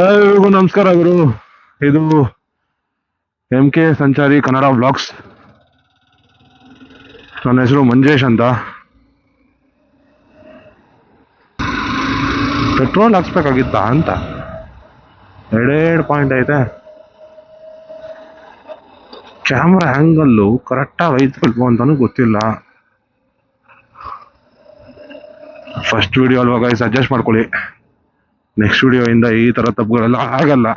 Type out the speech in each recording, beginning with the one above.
ಎಲ್ರಿಗೂ ನಮಸ್ಕಾರ ಗುರು. ಇದು MK ಸಂಚಾರಿ ಕನ್ನಡ ವ್ಲಾಗ್ಸ್. ನನ್ನ ಹೆಸರು ಮಂಜೇಶ್ ಅಂತ. ಪೆಟ್ರೋಲ್ ಹಾಕ್ಸ್ಬೇಕಾಗಿತ್ತ ಅಂತ ಎರಡೆರಡು ಪಾಯಿಂಟ್ ಐತೆ. ಕ್ಯಾಮ್ರಾ ಆ್ಯಂಗಲ್ಲು ಕರೆಕ್ಟಾಗಿ ಐತಲ್ವೋ ಅಂತಾನು ಗೊತ್ತಿಲ್ಲ. ಫಸ್ಟ್ ವಿಡಿಯೋ ಅಲ್ವಾ ಗೈಸ್, ಅಡ್ಜಸ್ಟ್ ಮಾಡ್ಕೊಳ್ಳಿ. ನೆಕ್ಸ್ಟ್ ವಿಡಿಯೋ ಇಂದ ಈ ತರ ತಪ್ಪುಗಳೆಲ್ಲ ಆಗಲ್ಲ.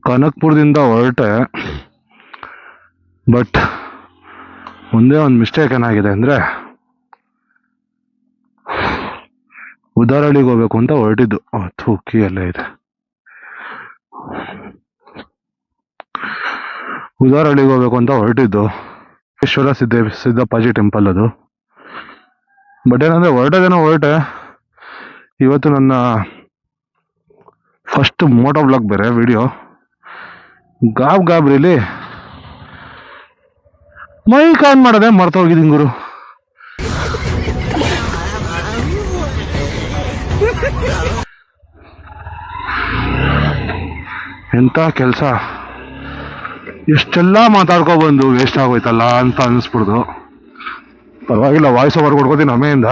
ಕನಕ್ಪುರದಿಂದ ಹೊರಟೆ, ಬಟ್ ಒಂದೇ ಒಂದು ಮಿಸ್ಟೇಕ್ ಏನಾಗಿದೆ ಅಂದ್ರೆ ಉದಾರಳ್ಳಿಗೆ ಹೋಗ್ಬೇಕು ಅಂತ ಹೊರಟಿದ್ದು. ಕೀ ಎಲ್ಲ ಇದೆ. ಉದಾರಳ್ಳಿಗೆ ಹೋಗ್ಬೇಕು ಅಂತ ಹೊರಟಿದ್ದು ಈಶ್ವರ ಸಿದ್ದಪ್ಪಾಜಿ ಟೆಂಪಲ್ ಅದು. ಬಟ್ ಏನಂದ್ರೆ ಹೊರಟೆ. ಇವತ್ತು ನನ್ನ ಫಸ್ಟ್ ಮೋಟೋ ಬ್ಲಾಗ್ ಬೇರೆ ವಿಡಿಯೋ. ಗಾಬ್ರಿಲಿ ಮೈಕ್ ಆನ್ ಮಾಡೋದೇ ಮರ್ತೋಗಿದ್ದೀನಿ ಗುರು. ಎಂತ ಕೆಲಸ, ಎಷ್ಟೆಲ್ಲ ಮಾತಾಡ್ಕೊಬಂದು ವೇಸ್ಟ್ ಆಗೋಯ್ತಲ್ಲ ಅಂತ ಅನಿಸ್ಬಿಡ್ದು. ಪರವಾಗಿಲ್ಲ, ವಾಯ್ಸ್ ಓವರ್ ಕೊಡ್ಕೋತೀನಿ ಅಮ್ಮೆಯಿಂದ.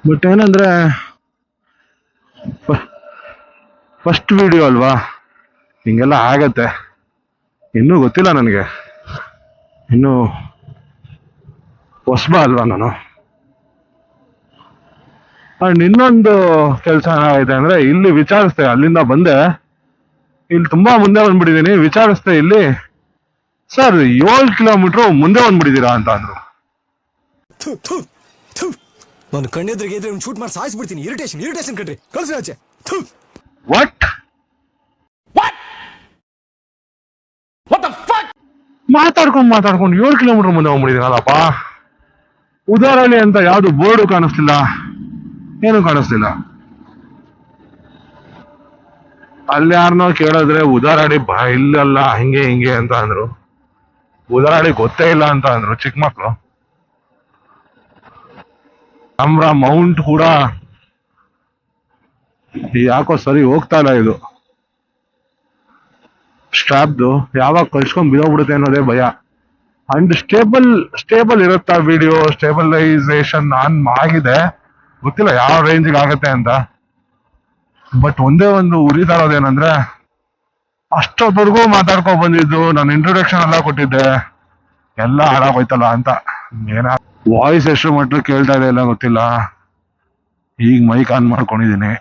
ಬಟ್ ಏನಂದ್ರೆ ಫಸ್ಟ್ ವಿಡಿಯೋ ಅಲ್ವಾ, ಹಿಂಗೆಲ್ಲ ಆಗತ್ತೆ. ಇನ್ನೂ ಗೊತ್ತಿಲ್ಲ ನನಗೆ, ಇನ್ನೂ ಹೊಸಬ ಅಲ್ವಾ ನಾನು. ಅಂಡ್ ಇನ್ನೊಂದು ಕೆಲಸ ಏನಾಗೈತೆ ಅಂದ್ರೆ, ಇಲ್ಲಿ ವಿಚಾರಿಸ್ದೆ, ಅಲ್ಲಿಂದ ಬಂದೆ, ಇಲ್ಲಿ ತುಂಬಾ ಮುಂದೆ ಬಂದ್ಬಿಟ್ಟಿದ್ದೀನಿ. ವಿಚಾರಿಸ್ದೆ ಇಲ್ಲಿ, ಸರ್ 7 ಕಿಲೋಮೀಟರ್ ಮುಂದೆ ಬಂದ್ಬಿಟ್ಟಿದ್ದೀರಾ ಅಂತ ಅಂದ್ರು. ನಾನು ಕಣ್ಣೆದ್ರಿಗೆ ಇದ್ರೆ ಶೂಟ್ ಮಾಡಿ ಸಾಯಿಸ್ಬಿಡ್ತೀನಿ. ಇರಿಟೇಷನ್ ಕಣ್ರಿ, ಕಳ್ಸಿ ಆಚೆ. ವಾಟ್ ಮಾತಾಡ್ಕೊಂಡು 7 ಕಿಲೋಮೀಟರ್ ಮುಂದೆ ಹೋಗ್ಬಿಟ್ಟಿದ್ದೀನಲ್ಲಪ್ಪ. ಉದಾರಳ್ಳಿ ಅಂತ ಯಾವ್ದು ಬೋರ್ಡು ಕಾಣಿಸ್ತಿಲ್ಲ, ಏನು ಕಾಣಿಸ್ತಿಲ್ಲ. ಅಲ್ಲಿ ಯಾರನ್ನೋ ಕೇಳಿದ್ರೆ ಉದಾರಳ್ಳಿ ಇಲ್ಲಲ್ಲ ಹಿಂಗೆ ಅಂತ ಅಂದ್ರು. ಉದಾರಳ್ಳಿ ಗೊತ್ತೇ ಇಲ್ಲ ಅಂತ ಅಂದ್ರು ಚಿಕ್ಕ ಮಕ್ಳು. ಕ್ಯಾಮ್ರಾ ಮೌಂಟ್ ಕೂಡ ಯಾಕೋ ಸರಿ ಹೋಗ್ತಾ ಇಲ್ಲ. ಇದು ಸ್ಟ್ರಾಪ್ದು ಯಾವಾಗ ಕಳ್ಸ್ಕೊಂಡ್ ಬಿದೋಗ್ಬಿಡುತ್ತೆ ಅನ್ನೋದೇ ಭಯ. ಅಂಡ್ ಸ್ಟೇಬಲ್ ಇರುತ್ತಾ ವಿಡಿಯೋ, ಸ್ಟೇಬಲೈಸೇಷನ್ ಆನ್ ಆಗಿದೆ, ಗೊತ್ತಿಲ್ಲ ಯಾವ ರೇಂಜ್ಗೆ ಆಗತ್ತೆ ಅಂತ. ಬಟ್ ಒಂದೇ ಒಂದು ಉರಿತಾ ಇರೋದೇನಂದ್ರೆ, ಅಷ್ಟೊತ್ತವರೆಗೂ ಮಾತಾಡ್ಕೊ ಬಂದಿದ್ದು, ನಾನು ಇಂಟ್ರೊಡಕ್ಷನ್ ಎಲ್ಲ ಕೊಟ್ಟಿದ್ದೆ, ಎಲ್ಲ ಹಾಳಾಗೋಯ್ತಲ್ಲ ಅಂತ. ವಾಯ್ಸ್ ಎಷ್ಟು ಮಟ್ಟ ಕೇಳ್ತಾ ಇದೆ ಇಲ್ಲ ಗೊತ್ತಿಲ್ಲ. ಈಗ ಮೈಕ್ ಆನ್ ಮಾಡ್ಕೊಂಡಿದ್ದೀನಿ.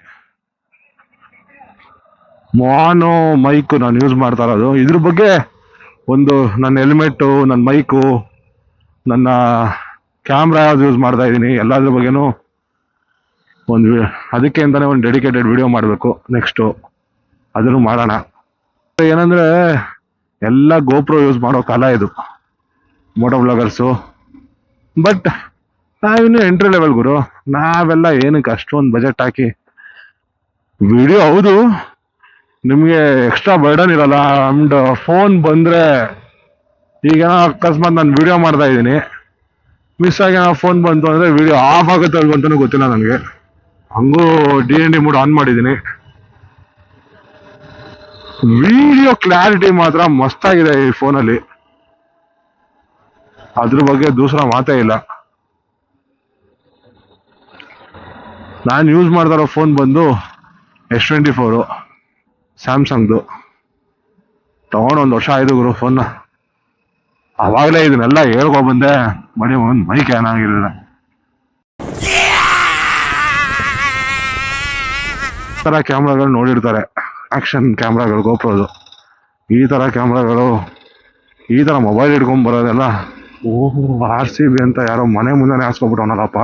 ಮೋನೋ ಮೈಕ್ ನಾನು ಯೂಸ್ ಮಾಡ್ತಾ ಇರೋದು. ಇದ್ರ ಬಗ್ಗೆ ಒಂದು ನನ್ನ ಹೆಲ್ಮೆಟ್ಟು, ನನ್ನ ಮೈಕು, ನನ್ನ ಕ್ಯಾಮ್ರಾ ಯಾವ್ದು ಯೂಸ್ ಮಾಡ್ತಾ ಇದ್ದೀನಿ, ಎಲ್ಲದ್ರ ಬಗ್ಗೆನೂ ಅದಕ್ಕೆ ಅಂತಾನೆ ಒಂದು ಡೆಡಿಕೇಟೆಡ್ ವಿಡಿಯೋ ಮಾಡಬೇಕು. ನೆಕ್ಸ್ಟು ಅದನ್ನು ಮಾಡೋಣ. ಏನಂದ್ರೆ ಎಲ್ಲ ಗೋಪ್ರೋ ಯೂಸ್ ಮಾಡೋ ಕಾಲ ಇದು, ಮೋಟೋ ಬ್ಲಾಗರ್ಸು. ಬಟ್ ನಾವಿನ್ನು ಎಂಟ್ರಿ ಲೆವೆಲ್ ಗುರು. ನಾವೆಲ್ಲ ಏನಕ್ಕೆ ಅಷ್ಟೊಂದು ಬಜೆಟ್ ಹಾಕಿ ವಿಡಿಯೋ, ಹೌದು ನಿಮ್ಗೆ ಎಕ್ಸ್ಟ್ರಾ ಬರ್ಡನ್ ಇರಲ್ಲ. ಅಂಡ್ ಫೋನ್ ಬಂದ್ರೆ, ಈಗ ಅಕಸ್ಮಾತ್ ನಾನು ವಿಡಿಯೋ ಮಾಡ್ತಾ ಇದ್ದೀನಿ, ಮಿಸ್ ಆಗಿ ಫೋನ್ ಬಂತು ಅಂದ್ರೆ ವಿಡಿಯೋ ಆಫ್ ಆಗುತ್ತೆ ಅಲ್ವ ಅಂತಾನು ಗೊತ್ತಿಲ್ಲ ನನಗೆ. ಹಂಗೂ DND ಮೂಡ್ ಆನ್ ಮಾಡಿದ್ದೀನಿ. ವಿಡಿಯೋ ಕ್ಲಾರಿಟಿ ಮಾತ್ರ ಮಸ್ತಾಗಿದೆ ಈ ಫೋನಲ್ಲಿ. ಅದ್ರ ಬಗ್ಗೆ ದೂಸರ ಮಾತೇ ಇಲ್ಲ. ನಾನು ಯೂಸ್ ಮಾಡ್ತಾರೋ ಫೋನ್ ಬಂದು S24 ಸ್ಯಾಮ್ಸಂಗ್ದು. ತಗೊಂಡು 1 ವರ್ಷ ಆಯ್ತು ಗುರು ಫೋನ್ನ. ಅವಾಗಲೇ ಇದನ್ನೆಲ್ಲ ಹೇಳ್ಕೊಬಂದೆ, ಬರೀ ಒಂದು ಮೈಕ್ ಏನಾಗಿರಲಿಲ್ಲ. ಈ ಥರ ಕ್ಯಾಮ್ರಾಗಳು ನೋಡಿರ್ತಾರೆ, ಆಕ್ಷನ್ ಕ್ಯಾಮ್ರಾಗಳು, ಗೋಪ್ರೋದು. ಈ ಥರ ಕ್ಯಾಮ್ರಾಗಳು, ಈ ಥರ ಮೊಬೈಲ್ ಹಿಡ್ಕೊಂಡ್ ಬರೋದೆಲ್ಲ, ಓಹೋ RCB ಅಂತ ಯಾರೋ ಮನೆ ಮುಂದೆನೇ ಹಾಸ್ಕೊಬಿಟ್ಟವನಲ್ಲಪ್ಪ.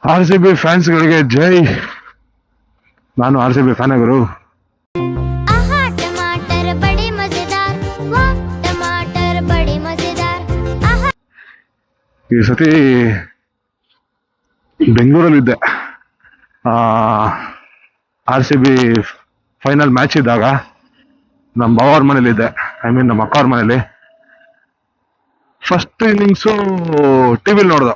RCB ಫ್ಯಾನ್ಸ್ಗಳಿಗೆ ಜೈ. ನಾನು RCB ಫ್ಯಾನೇ ಗುರು. आहा टमाटर बड़े मजेदार, वाह टमाटर बड़े मजेदार, आहा। ಈ ಸತಿ ಬೆಂಗಳೂರಲ್ಲಿದ್ದೆ, RCB ಫೈನಲ್ ಮ್ಯಾಚ್ ಇದ್ದಾಗ ನಮ್ಮ ಬಾವವ್ರ ಮನೇಲಿದ್ದೆ, ನಮ್ಮ ಅಕ್ಕ ಅವ್ರ ಮನೇಲಿ. ಫಸ್ಟ್ ಇನ್ನಿಂಗ್ಸು ಟಿವಿಲಿ ನೋಡ್ದ.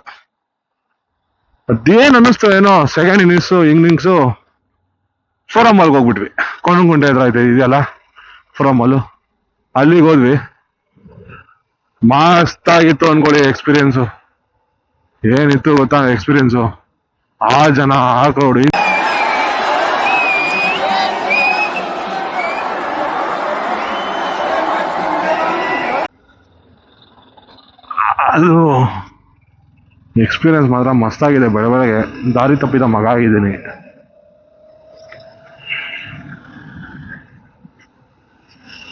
ಅದೇನ್ ಅನ್ನಿಸ್ತು ಏನೋ, ಸೆಕೆಂಡ್ ಇನ್ನಿಂಗ್ಸು ಫೋರಮ್ ಮಾಲ್ಗೆ ಹೋಗ್ಬಿಟ್ವಿ. ಕೋಣಗುಂಟೆ ಹತ್ರ ಇದೆಯಲ್ಲ ಫೋರಮ್ ಮಾಲು, ಅಲ್ಲಿಗೆ ಹೋದ್ವಿ. ಮಸ್ತಾಗಿತ್ತು ಅನ್ಕೊಳ್ಳಿ ಎಕ್ಸ್ಪೀರಿಯನ್ಸು. ಏನಿತ್ತು ಗೊತ್ತಾ ಎಕ್ಸ್ಪೀರಿಯನ್ಸು, ಆ ಜನ, ಆ ಕ್ರೌಡ್. ಅದು ಎಕ್ಸ್ಪೀರಿಯನ್ಸ್ ಮಾತ್ರ ಮಸ್ತಾಗಿದೆ. ಬೆಳಗ್ಗೆ ದಾರಿ ತಪ್ಪಿದ ಮಗ ಆಗಿದ್ದೀನಿ.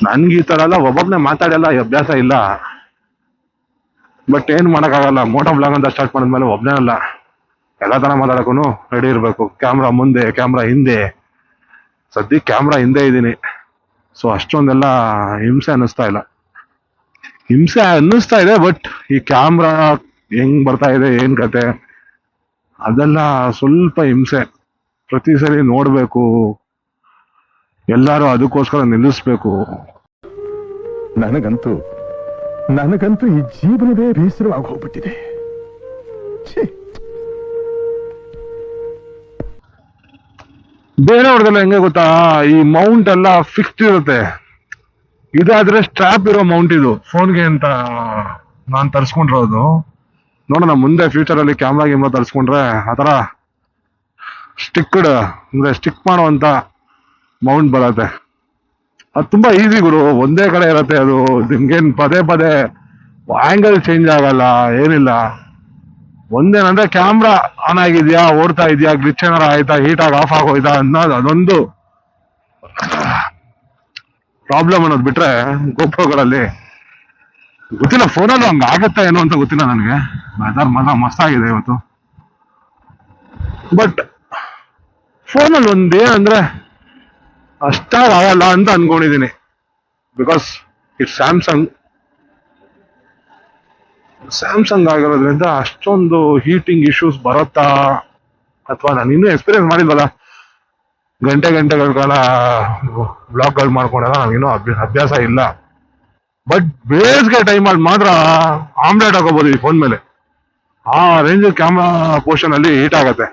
ನನ್ಗೆ ಈ ತರ ಎಲ್ಲ ಒಬ್ಬೊಬ್ನೇ ಮಾತಾಡಲ್ಲ ಅಭ್ಯಾಸ ಇಲ್ಲ. ಬಟ್ ಏನ್ ಮಾಡಕ್ಕಾಗಲ್ಲ, ಮೋಟೋ ಬ್ಲಾಗ್ ಅಂತ ಸ್ಟಾರ್ಟ್ ಮಾಡಿದ್ಮೇಲೆ ಒಬ್ನೇ ಅಲ್ಲ, ಎಲ್ಲ ತರ ಮಾತಾಡಕ್ಕೂ ರೆಡಿ ಇರಬೇಕು. ಕ್ಯಾಮ್ರಾ ಮುಂದೆ, ಕ್ಯಾಮ್ರಾ ಹಿಂದೆ. ಸದ್ಯಕ್ಕೆ ಕ್ಯಾಮ್ರಾ ಹಿಂದೆ ಇದ್ದೀನಿ, ಸೊ ಅಷ್ಟೊಂದೆಲ್ಲ ಹಿಂಸೆ ಅನ್ನಿಸ್ತಾ ಇಲ್ಲ. ಹಿಂಸೆ ಅನ್ನಿಸ್ತಾ ಇದೆ, ಬಟ್ ಈ ಕ್ಯಾಮ್ರಾ ಹೆಂಗ್ ಬರ್ತಾ ಇದೆ, ಏನ್ ಕತೆ, ಅದೆಲ್ಲ ಸ್ವಲ್ಪ ಹಿಂಸೆ. ಪ್ರತಿ ಸರಿ ನೋಡ್ಬೇಕು, ಎಲ್ಲಾರು ಅದಕ್ಕೋಸ್ಕರ ನಿಲ್ಲಿಸ್ಬೇಕು. ನನಗಂತೂ ಈ ಜೀವನವೇ ಬೇಸರವಾಗಿ ಹೋಗ್ಬಿಟ್ಟಿದೆ. ಬೇರೆ ಹೊಡೆದಲ್ಲ ಹೆಂಗೆ ಗೊತ್ತಾ, ಈ ಮೌಂಟ್ ಎಲ್ಲ ಫಿಕ್ಸ್ಡ್ ಇರುತ್ತೆ. ಇದಾದ್ರೆ ಸ್ಟ್ರಾಪ್ ಇರೋ ಮೌಂಟ್ ಇದು ಫೋನ್ಗೆ ಅಂತ ನಾನು ತರಿಸ್ಕೊಂಡಿರೋದು. ನೋಡೋಣ ಮುಂದೆ ಫ್ಯೂಚರ್ ಅಲ್ಲಿ ಕ್ಯಾಮ್ರಾ ಗಿಮ್ರಾ ತರಿಸ್ಕೊಂಡ್ರೆ ಆತರ ಸ್ಟಿಕ್ಡ್ ಅಂದ್ರೆ ಸ್ಟಿಕ್ ಮಾಡುವಂತ ಮೌಂಟ್ ಬರತ್ತೆ. ಅದು ತುಂಬಾ ಈಸಿ ಗುರು, ಒಂದೇ ಕಡೆ ಇರತ್ತೆ ಅದು. ನಿಮ್ಗೇನ್ ಪದೇ ಪದೇ ಆಂಗಲ್ ಚೇಂಜ್ ಆಗಲ್ಲ, ಏನಿಲ್ಲ. ಒಂದೇನಂದ್ರೆ ಕ್ಯಾಮ್ರಾ ಆನ್ ಆಗಿದ್ಯಾ, ಓಡ್ತಾ ಇದೆಯಾ, ಗ್ಲಿಚ್ ಏನಾರ ಆಯ್ತಾ, ಹೀಟ್ ಆಗಿ ಆಫ್ ಆಗೋಯ್ತಾ ಅನ್ನೋದು, ಅದೊಂದು ಪ್ರಾಬ್ಲಮ್ ಅನ್ನೋದು ಬಿಟ್ರೆ ಗೋಪ್ರೋಗಳಲ್ಲಿ ಗೊತ್ತಿಲ್ಲ. ಫೋನಲ್ಲಿ ಹಂಗ ಆಗತ್ತಾ ಏನೋ ಅಂತ ಗೊತ್ತಿಲ್ಲ ನನಗೆ. ವೆದರ್ ಮಾತ್ರ ಮಸ್ತಾಗಿದೆ ಇವತ್ತು. ಬಟ್ ಫೋನಲ್ಲಿ ಒಂದೇನಂದ್ರೆ ಅಷ್ಟಾಗ ಆಗಲ್ಲ ಅಂತ ಅನ್ಕೊಂಡಿದೀನಿ. ಬಿಕಾಸ್ ಇಟ್ಸ್ ಸ್ಯಾಮ್ಸಂಗ್ ಆಗಿರೋದ್ರಿಂದ ಅಷ್ಟೊಂದು ಹೀಟಿಂಗ್ ಇಶ್ಯೂಸ್ ಬರುತ್ತಾ, ಅಥವಾ ನಾನು ಇನ್ನೂ ಎಕ್ಸ್ಪೀರಿಯನ್ಸ್ ಮಾಡಿಲ್ವಲ್ಲ. ಗಂಟೆಗಳ ಕಾಲ ಬ್ಲಾಗ್ಗಳು ಮಾಡ್ಕೊಂಡಾಗ ನನಗಿನ್ನೂ ಅಭ್ಯಾಸ ಇಲ್ಲ. ಬಟ್ ಬೇಸಿಗೆ ಟೈಮಲ್ಲಿ ಮಾತ್ರ ಆಮ್ಲೆಟ್ ಹಾಕೋಬಹುದು ಈ ಫೋನ್ ಮೇಲೆ. ಆ ರೇಂಜ್ ಕ್ಯಾಮ್ರಾ ಪೋರ್ಷನ್ ಅಲ್ಲಿ ಹೀಟ್ ಆಗತ್ತೆ.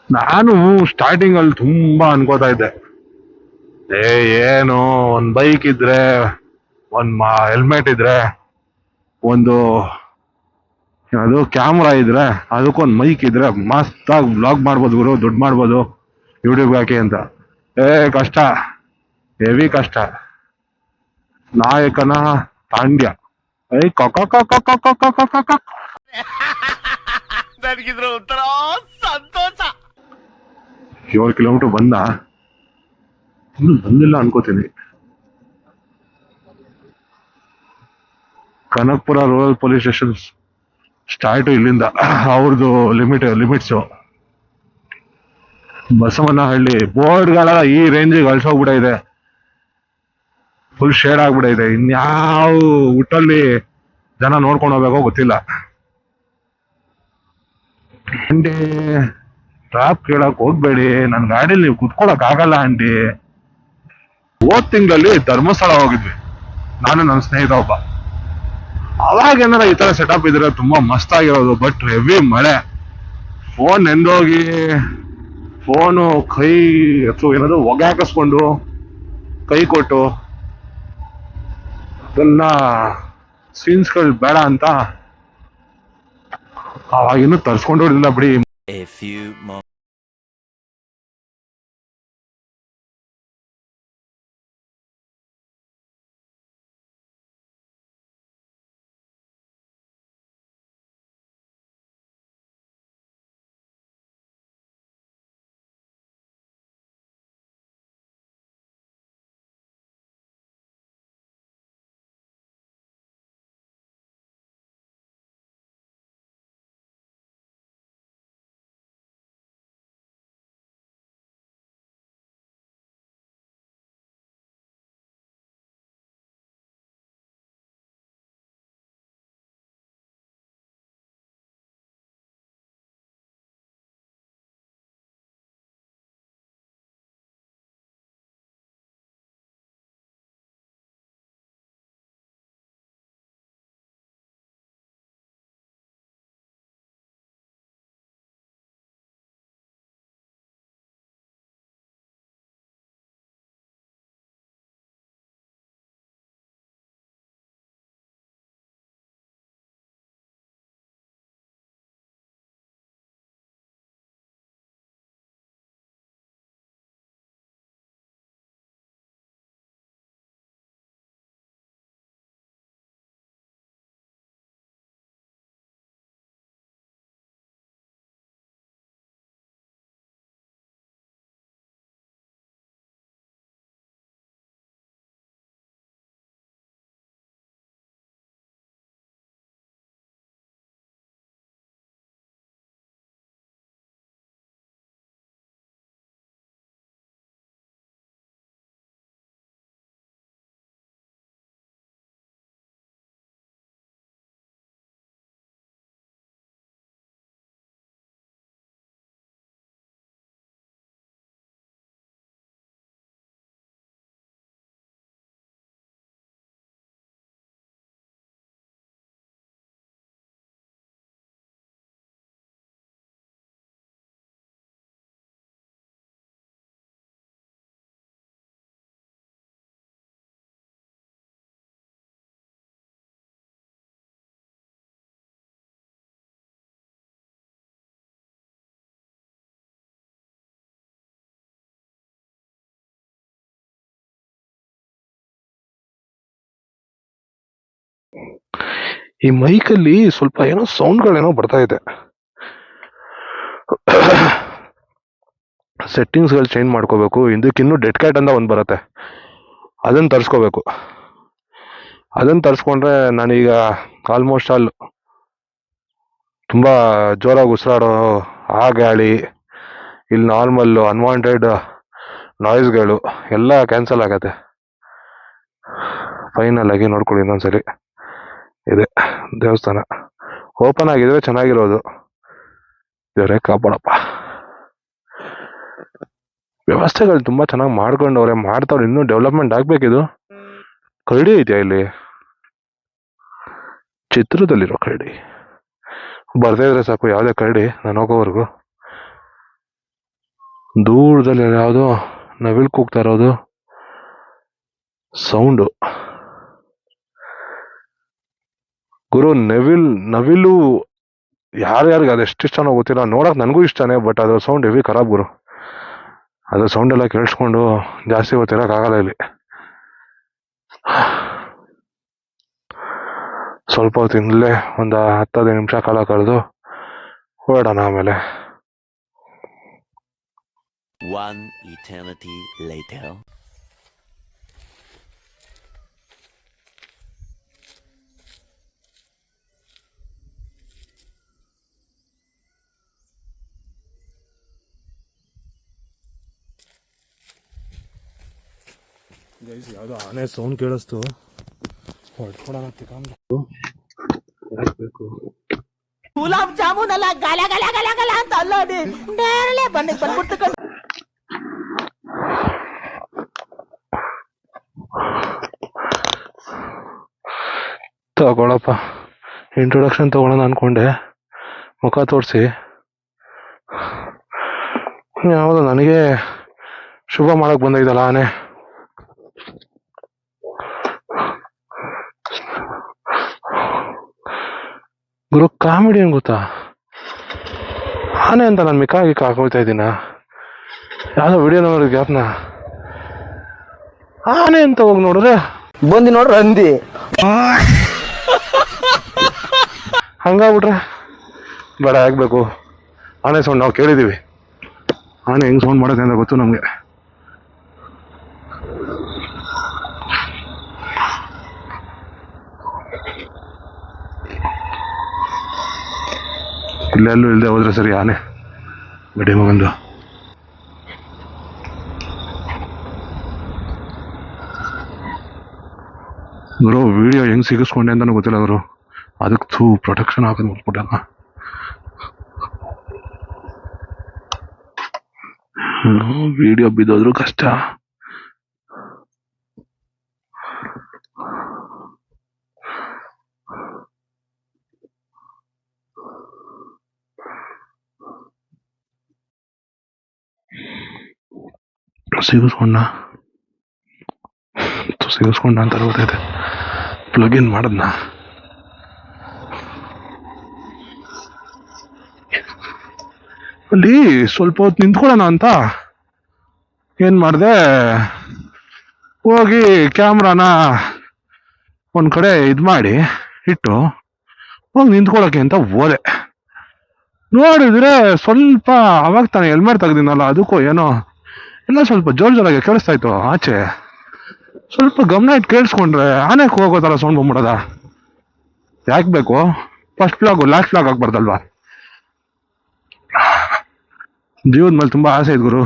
ನಾನು ಸ್ಟಾರ್ಟಿಂಗ್ ಅಲ್ಲಿ ತುಂಬಾ ಅನ್ಕೋತಾ ಇದ್ದೆ, ಏನು ಒಂದ್ ಬೈಕ್ ಇದ್ರೆ, ಒಂದ್ ಹೆಲ್ಮೆಟ್ ಇದ್ರೆ, ಒಂದು ಅದು ಕ್ಯಾಮ್ರಾ ಇದ್ರೆ, ಅದಕ್ಕೊಂದು ಮೈಕ್ ಇದ್ರೆ ಮಸ್ತಾಗಿ ಬ್ಲಾಗ್ ಮಾಡ್ಬೋದು ಗುರು, ದುಡ್ಡು ಮಾಡ್ಬೋದು ಯೂಟ್ಯೂಬ್ ಹಾಕಿ ಅಂತ. ಕಷ್ಟ, ಹೆವಿ ಕಷ್ಟ. ನಾಯಕನ ತಾಂಡ್ಯ. ನನಗಿದ್ರ ಒಂಥರ ಸಂತೋಷ. 7 ಕಿಲೋಮೀಟರ್ ಬಂದ, ಇನ್ನು ಬಂದಿಲ್ಲ ಅನ್ಕೋತೀನಿ. Kanakapura rural police station start ಇಲ್ಲಿಂದ, ಅವ್ರದ್ದು ಲಿಮಿಟ್ಸು. ಬಸವನಹಳ್ಳಿ ಬೋರ್ಡ್ಗಳೆಲ್ಲ ಈ ರೇಂಜಿಗೆ ಅಳ್ಸೋಗ್ಬಿಟ್ಟಿದೆ, ಫುಲ್ ಶೇಡ್ ಆಗ್ಬಿಟ್ಟಿದೆ. ಇನ್ಯಾವ ಊಟಲ್ಲಿ ಜನ ನೋಡ್ಕೊಂಡು ಹೋಗ್ಬೇಕೋ ಗೊತ್ತಿಲ್ಲ. ಆಂಟಿ ಟ್ರಾಪ್ ಕೇಳಕ್ ಹೋಗ್ಬೇಡಿ, ನನ್ನ ಗಾಡಿಯಲ್ಲಿ ನೀವು ಕುತ್ಕೊಳಕ್ ಆಗಲ್ಲ ಆಂಟಿ. ಹೋದ್ ತಿಂಗಳಲ್ಲಿ ಧರ್ಮಸ್ಥಳ ಹೋಗಿದ್ವಿ, ನಾನು ನನ್ನ ಸ್ನೇಹಿತ ಒಬ್ಬ. ಅವಾಗ ಏನಾರ ಈ ತರ ಸೆಟಪ್ ಇದ್ರೆ ತುಂಬಾ ಮಸ್ತ್ ಆಗಿರೋದು. ಬಟ್ ಹೆವಿ ಮಳೆ, ಫೋನ್ ನೆಂದೋಗಿ, ಫೋನು ಕೈ ಅಥವಾ ಏನಾದ್ರು ಹೊಗೆ ಹಾಕಿಸ್ಕೊಂಡು ಕೈ ಕೊಟ್ಟು ಅದನ್ನ ಸೀನ್ಸ್ಗಳು ಬೇಡ ಅಂತ ಅವಾಗಿನ್ನೂ ತರ್ಸ್ಕೊಂಡು ಹೊಡಿಲ್ಲ ಬಿಡಿ. A few moments. ಈ ಮೈಕಲ್ಲಿ ಸ್ವಲ್ಪ ಏನೋ ಸೌಂಡ್ಗಳೇನೋ ಬರ್ತಾ ಇದೆ. ಸೆಟ್ಟಿಂಗ್ಸ್ಗಳು ಚೇಂಜ್ ಮಾಡ್ಕೋಬೇಕು. ಇದಕ್ಕಿನ್ನೂ ಡೆಡ್ ಕ್ಯಾಟ್ ಅಂತ ಒಂದು ಬರುತ್ತೆ, ಅದನ್ನು ತರಿಸ್ಕೋಬೇಕು. ಅದನ್ನು ತರಿಸ್ಕೊಂಡ್ರೆ ನಾನೀಗ ಆಲ್ಮೋಸ್ಟ್ ಆಲ್ ತುಂಬ ಜೋರಾಗಿ ಉಸಿರಾಡೋ ಆ ಗಾಳಿ, ಇಲ್ಲಿ ನಾರ್ಮಲ್ಲು ಅನ್ವಾಂಟೆಡ್ ನಾಯ್ಸ್ಗಳು ಎಲ್ಲ ಕ್ಯಾನ್ಸಲ್ ಆಗತ್ತೆ. ಫೈನಲ್ ಆಗಿ ನೋಡ್ಕೊಳ್ಳಿ ಇನ್ನೊಂದ್ಸಲಿ. ಇದೆ ದೇವಸ್ಥಾನ ಓಪನ್ ಆಗಿದ್ರೆ ಚೆನ್ನಾಗಿರೋದು. ದೇವರೇ ಕಾಪಾಡಪ್ಪ. ವ್ಯವಸ್ಥೆಗಳು ತುಂಬಾ ಚೆನ್ನಾಗಿ ಮಾಡ್ಕೊಂಡವ್ರೆ, ಮಾಡ್ತಾವ್ರೆ. ಇನ್ನೂ ಡೆವಲಪ್ಮೆಂಟ್ ಆಗ್ಬೇಕಿದು. ಕರಡಿ ಇದೆಯಾ ಇಲ್ಲಿ? ಚಿತ್ರದಲ್ಲಿರೋ ಕರಡಿ ಬರ್ತಾ ಇದ್ರೆ ಸಾಕು, ಯಾವುದೇ ಕರಡಿ ನಾನು ಹೋಗೋವರೆಗೂ. ದೂರದಲ್ಲಿ ಯಾವುದೋ ನವಿಲ್ ಕೂಗ್ತಾ ಇರೋದು ಸೌಂಡು. ಗುರು, ನವಿಲು ಯಾರ್ಯಾರಿಗೆ ಅದೆಷ್ಟು ಇಷ್ಟನೋ ಗೊತ್ತಿಲ್ಲ. ನೋಡಕ್ ನನಗೂ ಇಷ್ಟನೇ, ಬಟ್ ಅದ್ರ ಸೌಂಡ್ ಹೆವಿ ಖರಾಬ್ ಗುರು. ಅದ್ರ ಸೌಂಡ್ ಎಲ್ಲ ಕೇಳಿಸ್ಕೊಂಡು ಜಾಸ್ತಿ ಹೊತ್ತಿರಕ್ಕಾಗಲ್ಲ ಇಲ್ಲಿ. ಸ್ವಲ್ಪ ಹೊತ್ತಿಂದಲೇ ಒಂದು 10-15 ನಿಮಿಷ ಕಾಲ ಕಳೆದು ಹೊರಡೋಣ ಆಮೇಲೆ. One eternity later. ಯಾವುದೋ ಆನೆ ಸೌಂಡ್ ಕೇಳಿಸ್ತು, ಹೊಡ್ಕೊಳೋಣ ತಿಳ್ಕೊಂಡು ಬೇಕು. ಗುಲಾಬ್ ಜಾಮೂನ್ ಅಲ್ಲ, ಗಲ ಗಲ ಗಲ ಗಲ ಅಂತ ಅಲ್ಲೋಡಿ ನೇರಳೆ ಬಂದ್ಬಿಡ್ತು. ತಗೊಳಪ್ಪ, ಇಂಟ್ರೊಡಕ್ಷನ್ ತಗೊಳ್ಳೋಣ ಅನ್ಕೊಂಡೆ, ಮುಖ ತೋರಿಸಿ ಯಾವುದು ನನಗೆ ಶುಭ ಮಾಡಕ್ ಬಂದಿದ್ದಲ್ಲ ಆನೆ. ಗುರು ಕಾಮಿಡಿ ಏನ್ ಗೊತ್ತಾ, ಆನೆ ಅಂತ ನಾನು ಮಿಕ್ಕಾಗಿ ಹಾಕೋಯ್ತಾ ಇದ್ದೀನ, ಯಾವ್ದೋ ವಿಡಿಯೋ ನೋಡಿದ ಗ್ಯಾಪ್ನ ಆನೆ ಅಂತ ಹೋಗಿ ನೋಡಿದ್ರೆ ಬಂದಿ ನೋಡ್ರಿ ಅಂದಿ ಹಂಗಾಗ್ಬಿಟ್ರೆ ಬೇಡ, ಆಗ್ಬೇಕು. ಆನೆ ಸೌಂಡ್ ನಾವು ಕೇಳಿದೀವಿ, ಆನೆ ಹೆಂಗ್ ಸೌಂಡ್ ಮಾಡುತ್ತೆ ಅಂತ ಗೊತ್ತು ನಮ್ಗೆ. ಇಲ್ಲೆಲ್ಲೂ ಇಲ್ಲದೆ ಹೋದ್ರೆ ಸರಿ ಆನೆ ಗಡಿ ಮಗಂದು. ಗುರು ವಿಡಿಯೋ ಹೆಂಗ್ ಸಿಗಿಸ್ಕೊಂಡೆ ಅಂತಾನು ಗೊತ್ತಿಲ್ಲ ಗುರು, ಅದಕ್ಕೆ ಪ್ರೊಟೆಕ್ಷನ್ ಹಾಕೋದು ಮುಟ್ಬಿಟ್ಟಲ್ಲ. ವಿಡಿಯೋ ಬಿದ್ದೋದ್ರು ಕಷ್ಟ. ಸಿಗಿಸ್ಕೊಂಡ ಅಂತ ಗೊತ್ತೈತೆ. ಪ್ಲಗ್ ಇನ್ ಮಾಡದ್ನ ಅಲ್ಲಿ ಸ್ವಲ್ಪ ಹೊತ್ತು ನಿಂತ್ಕೊಳ್ಳೋಣ ಅಂತ ಏನ್ ಮಾಡಿದೆ, ಹೋಗಿ ಕ್ಯಾಮ್ರಾನ ಒಂದ್ ಕಡೆ ಇದ್ ಮಾಡಿ ಇಟ್ಟು ಹೋಗಿ ನಿಂತ್ಕೊಳ್ಳೋಕೆ ಅಂತ ಹೋದೆ. ನೋಡಿದ್ರೆ ಸ್ವಲ್ಪ ಅವಾಗ ತಾನೆ ಹೆಲ್ಮೆಟ್ ತೆಗ್ದಿನಲ್ಲ, ಅದಕ್ಕೂ ಏನೋ ಎಲ್ಲ ಸ್ವಲ್ಪ ಜೋರಾಗಿ ಕೇಳಿಸ್ತಾ ಇತ್ತು ಆಚೆ. ಸ್ವಲ್ಪ ಗಮನ ಇಟ್ಟು ಕೇಳಿಸ್ಕೊಂಡ್ರೆ ಆನೆಗೆ ಹೋಗೋತಲ್ಲ ಸೌಂಡ್ ಬಂದ್ಬಿಡದ. ಯಾಕೆ ಬೇಕು, ಫಸ್ಟ್ ಫ್ಲಾಗು ಲಾಸ್ಟ್ ಫ್ಲಾಗ್ ಆಗ್ಬಾರ್ದಲ್ವಾ. ಜೀವದ ಮೇಲೆ ತುಂಬಾ ಆಸೆ ಇದ್ ಗುರು,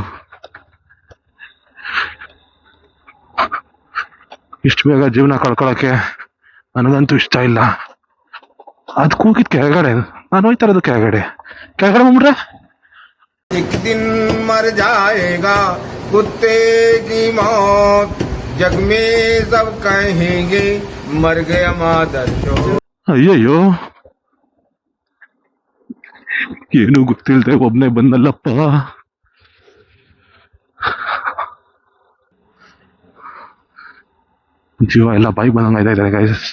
ಇಷ್ಟು ಬೇಗ ಜೀವನ ಕಳ್ಕೊಳಕ್ಕೆ ನನಗಂತೂ ಇಷ್ಟ ಇಲ್ಲ. ಅದ್ ಕೂಗಿದ್ ಕೆಳಗಡೆ, ನಾನು ಹೋಯ್ತಾ ಇರೋದು ಕೆಳಗಡೆ ಬಂದ್ಬಿಟ್ರೆ एक दिन मर जाएगा कुत्ते की मौत, जग में सब कहेंगे मर गया मादर चोद. ಅಯ್ಯಯ್ಯೋ, ಏನು ಗೊತ್ತಿಲ್ದೆ ಒಬ್ನೇ ಬಂದಲ್ಲಪ್ಪ. ಜೀವ ಎಲ್ಲ ಬಾಯಿಗೆ ಬಂದಂಗ ಇದಾರೆ ಗೈಸ್.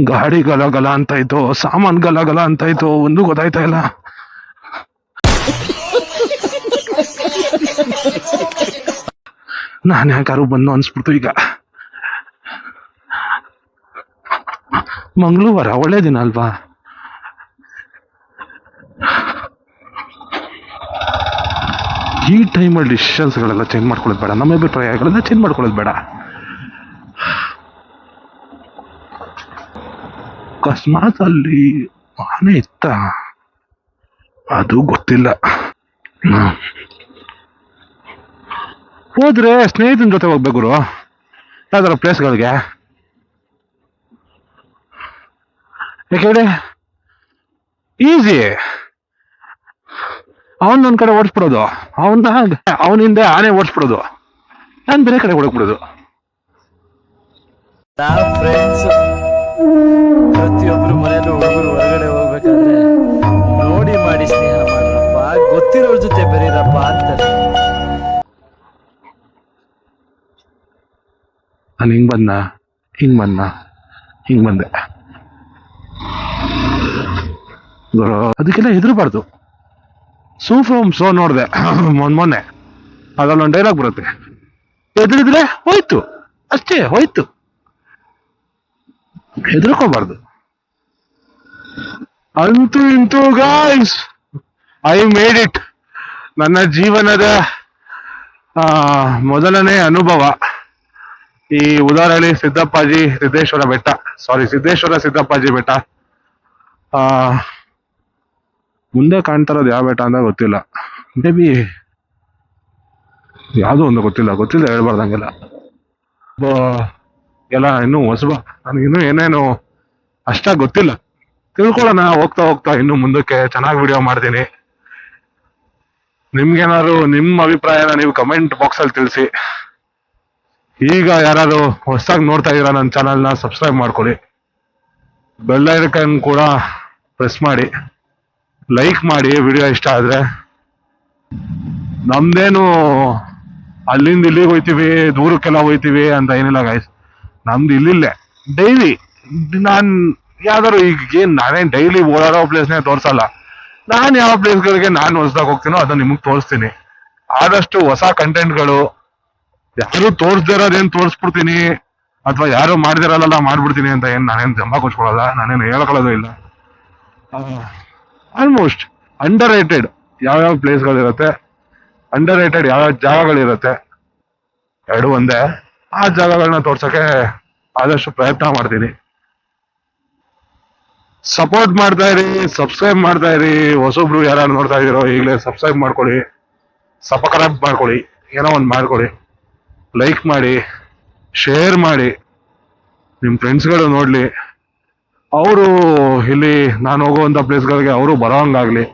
ಗಾಡಿ ಗಲ ಗಲ ಅಂತ ಇತ್ತು, ಸಾಮಾನ್ ಗಲ ಗಲ ಅಂತ ಇತ್ತು, ಒಂದು ಗೊತ್ತಾಯ್ತಾ ಇಲ್ಲ. ನಾನು ಯಾಕಾರು ಬಂದು ಅನ್ಸ್ಬಿಡ್ತು ಈಗ. ಮಂಗಳವಾರ ಒಳ್ಳೆ ದಿನ ಅಲ್ವಾ, ಈ ಟೈಮಲ್ಲಿ ಡಿಸಿಷನ್ಸ್ಗಳೆಲ್ಲ ಚೇಂಜ್ ಮಾಡ್ಕೊಳ್ಳೋದು ಬೇಡ, ನಮ್ಮ ಅಭಿಪ್ರಾಯಗಳೆಲ್ಲ ಚೇಂಜ್ ಮಾಡ್ಕೊಳ್ಳೋದು ಬೇಡ. ಅಕಸ್ಮಾತ್ ಅಲ್ಲಿ ಆನೆ ಇತ್ತ ಅದು ಗೊತ್ತಿಲ್ಲ. ಹೋದ್ರೆ ಸ್ನೇಹಿತನ ಜೊತೆ ಹೋಗ್ಬೇಕು ಗುರು, ಯಾವ್ದಾರ ಪ್ಲೇಸ್ಗಳಿಗೆ. ಯಾಕೆಂದ್ರೆ ಈಸಿ, ಅವನೊಂದ್ ಕಡೆ ಓಡಿಸ್ಬಿಡೋದು, ಅವನ ಹಿಂದೆ ಆನೆ ಓಡಿಸ್ಬಿಡೋದು, ನಾನು ಬೇರೆ ಕಡೆ ಹೊಡಕ್ಬಿಡೋದು. ನಾವು ಫ್ರೆಂಡ್ಸ್ ಪ್ರತಿಯೊಬ್ರು ಮನೆಯಲ್ಲೂ ಹುಡುಗರು ಹೊರಗಡೆ ಹೋಗ್ಬೇಕಾದ್ರೆ ನೋಡಿ ಮಾಡಿ ಸ್ನೇಹ ಮಾಡ್ರಪ್ಪ, ಗೊತ್ತಿರೋರ್ ಜೊತೆ ಬೆರೀರಪ್ಪ ಅಂತಾರೆ. ನಾನು ಹಿಂಗ್ ಬಂದೆ ಅದಕ್ಕೆಲ್ಲ ಹೆದರ್ಬಾರ್ದು. ಸೋ ನೋಡ್ದೆ ಮೊನ್ನೆ, ಅದಲ್ಲೊಂದು ಡೈಲಾಗ್ ಬರುತ್ತೆ, ಹೆದರಿದ್ರೆ ಹೋಯ್ತು ಅಷ್ಟೇ, ಹೋಯ್ತು, ಹೆದರ್ಕೋಬಾರ್ದು. ಅಂತೂ ಇಂತೂ ಗಾಯ್ಸ್, ಐ ಮೇಡ್ ಇಟ್. ನನ್ನ ಜೀವನದ ಮೊದಲನೇ ಅನುಭವ ಈ ಉದಾರಳ್ಳಿ ಸಿದ್ದೇಶ್ವರ ಸಿದ್ದಪ್ಪಾಜಿ ಬೆಟ್ಟ. ಮುಂದೆ ಕಾಣ್ತಾ ಇರೋದು ಯಾವ ಬೆಟ್ಟ ಅಂತ ಗೊತ್ತಿಲ್ಲ, ಮೇ ಬಿ ಯಾವುದೋ ಒಂದು ಗೊತ್ತಿಲ್ಲ ಹೇಳ್ಬಾರ್ದಂಗೆಲ್ಲ. ಎಲ್ಲ ಇನ್ನೂ ಹೊಸಬ, ನನಗಿನ್ನೂ ಏನೇನು ಅಷ್ಟಾಗಿ ಗೊತ್ತಿಲ್ಲ. ತಿಳ್ಕೊಳ್ಳೋಣ ಹೋಗ್ತಾ ಹೋಗ್ತಾ ಇನ್ನು ಮುಂದಕ್ಕೆ ಚೆನ್ನಾಗಿ ವಿಡಿಯೋ ಮಾಡ್ತೀನಿ. ನಿಮ್ಗೇನಾದ್ರು ನಿಮ್ಮ ಅಭಿಪ್ರಾಯನ ನೀವು ಕಮೆಂಟ್ ಬಾಕ್ಸ್ ಅಲ್ಲಿ ತಿಳಿಸಿ. ಈಗ ಯಾರಾದ್ರು ಹೊಸದಾಗಿ ನೋಡ್ತಾ ಇದೀರಾ ನನ್ನ ಚಾನಲ್ನ ಸಬ್ಸ್ಕ್ರೈಬ್ ಮಾಡ್ಕೊಳ್ಳಿ, ಬೆಲ್ ಐಕಾನ್ ಕೂಡ ಪ್ರೆಸ್ ಮಾಡಿ, ಲೈಕ್ ಮಾಡಿ ವಿಡಿಯೋ ಇಷ್ಟ ಆದ್ರೆ. ನಮ್ದೇನು ಅಲ್ಲಿಂದ ಇಲ್ಲಿಗೆ ಹೋಯ್ತೀವಿ, ದೂರಕ್ಕೆಲ್ಲ ಹೋಯ್ತೀವಿ ಅಂತ ಏನಿಲ್ಲ ಗೈಸ್. ನಮ್ದು ಇಲ್ಲಿಲ್ಲೇ ಡೈಲಿ ನಾನ್ ಯಾವ್ದಾದ್ರು ಈಗ ಏನ್ ನಾನೇನ್ ಡೈಲಿ ಓಡಾಡೋ ಪ್ಲೇಸ್ನೇ ತೋರ್ಸಲ್ಲ. ನಾನ್ ಯಾವ ಪ್ಲೇಸ್ಗಳಿಗೆ ನಾನು ಹೊಸದಾಗಿ ಹೋಗ್ತೀನೋ ಅದನ್ನ ನಿಮಗ್ ತೋರಿಸ್ತೀನಿ. ಆದಷ್ಟು ಹೊಸ ಕಂಟೆಂಟ್ಗಳು ಯಾರು ತೋರಿಸ್ದೇ ಇರೋದೇನ್ ತೋರಿಸ್ಬಿಡ್ತೀನಿ, ಅಥವಾ ಯಾರು ಮಾಡ್ದಿರಲ್ಲ ಮಾಡ್ಬಿಡ್ತೀನಿ ಅಂತ ಏನ್ ನಾನೇನ್ ಜಂಬ ಕೊಚ್ಕೊಳಲ್ಲ, ನಾನೇನು ಹೇಳ್ಕೊಳ್ಳೋದು ಇಲ್ಲ. ಆಲ್ಮೋಸ್ಟ್ ಅಂಡರ್ ರೇಟೆಡ್ ಯಾವ್ಯಾವ ಪ್ಲೇಸ್ಗಳಿರುತ್ತೆ, ಅಂಡರ್ ರೇಟೆಡ್ ಯಾವ್ಯಾವ ಜಾಗಗಳಿರುತ್ತೆ, ಎರಡು ಒಂದೇ. ಆ ಜಾಗಗಳನ್ನ ತೋರ್ಸಕ್ಕೆ ಆದಷ್ಟು ಪ್ರಯತ್ನ ಮಾಡ್ತೀನಿ. ಸಪೋರ್ಟ್ ಮಾಡ್ತಾ ಇರಿ, ಸಬ್ಸ್ಕ್ರೈಬ್ ಮಾಡ್ತಾ ಇರಿ. ಹೊಸೊಬ್ರು ಯಾರು ನೋಡ್ತಾ ಇದೀರೋ ಈಗಲೇ ಸಬ್ಸ್ಕ್ರೈಬ್ ಮಾಡ್ಕೊಳ್ಳಿ, ಸಬ್ಸ್ಕ್ರೈಬ್ ಮಾಡ್ಕೊಳ್ಳಿ, ಏನೋ ಒಂದು ಮಾಡ್ಕೊಳ್ಳಿ, ಲೈಕ್ ಮಾಡಿ, ಶೇರ್ ಮಾಡಿ, ನಿಮ್ಮ ಫ್ರೆಂಡ್ಸ್ಗಳು ನೋಡ್ಲಿ, ಅವರು ಇಲ್ಲಿ ನಾನು ಹೋಗುವಂಥ ಪ್ಲೇಸ್ಗಳಿಗೆ ಅವರು ಬರೋಂಗಾಗ್ಲಿ.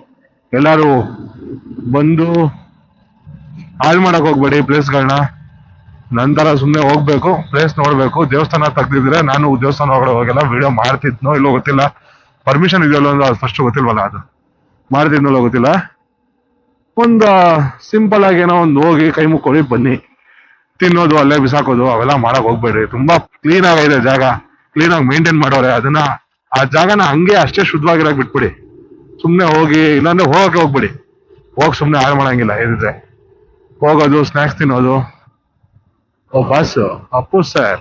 ಎಲ್ಲರೂ ಬಂದು ಹಾಳು ಮಾಡಕ್ ಹೋಗ್ಬೇಡಿ ಪ್ಲೇಸ್ಗಳನ್ನ. ನಂತರ ಸುಮ್ಮನೆ ಹೋಗ್ಬೇಕು, ಪ್ಲೇಸ್ ನೋಡ್ಬೇಕು. ದೇವಸ್ಥಾನ ತೆಗ್ದಿದ್ರೆ ನಾನು ದೇವಸ್ಥಾನ ಒಳಗಡೆ ಹೋಗೆಲ್ಲ ವಿಡಿಯೋ ಮಾಡ್ತಿದ್ನೋ ಇಲ್ಲೋ ಗೊತ್ತಿಲ್ಲ, ಪರ್ಮಿಷನ್ ಇದೆಯಲ್ಲ ಅಂದ್ರೆ ಅದು ಫಸ್ಟ್ ಗೊತ್ತಿಲ್ವಲ್ಲ, ಅದು ಮಾಡ್ತಿದ್ನೋ ಗೊತ್ತಿಲ್ಲ. ಒಂದು ಸಿಂಪಲ್ ಆಗಿ ಏನೋ ಒಂದು ಹೋಗಿ ಕೈ ಮುಕ್ಕೊಳ್ಳಿ ಬನ್ನಿ. ತಿನ್ನೋದು ಅಲ್ಲೇ ಬಿಸಾಕೋದು ಅವೆಲ್ಲ ಮಾಡಕ್ ಹೋಗ್ಬೇಡ್ರಿ. ತುಂಬಾ ಕ್ಲೀನ್ ಆಗಿದೆ ಜಾಗ, ಕ್ಲೀನ್ ಆಗಿ ಮೇಂಟೈನ್ ಮಾಡೋರೆ ಅದನ್ನ. ಆ ಜಾಗನ ಹಂಗೆ ಅಷ್ಟೇ ಶುದ್ಧವಾಗಿರಕ್ ಬಿಟ್ಬಿಡಿ. ಸುಮ್ನೆ ಹೋಗಿ ಇಲ್ಲಾಂದ್ರೆ ಹೋಗಕ್ಕೆ ಹೋಗ್ಬಿಡಿ, ಹೋಗಿ ಸುಮ್ನೆ ಹಾಳು ಮಾಡಂಗಿಲ್ಲ. ಏನಿದ್ರೆ ಹೋಗೋದು, ಸ್ನಾಕ್ಸ್ ತಿನ್ನೋದು. ಓ ಬಾಸ್, ಅಪ್ಪು ಸರ್.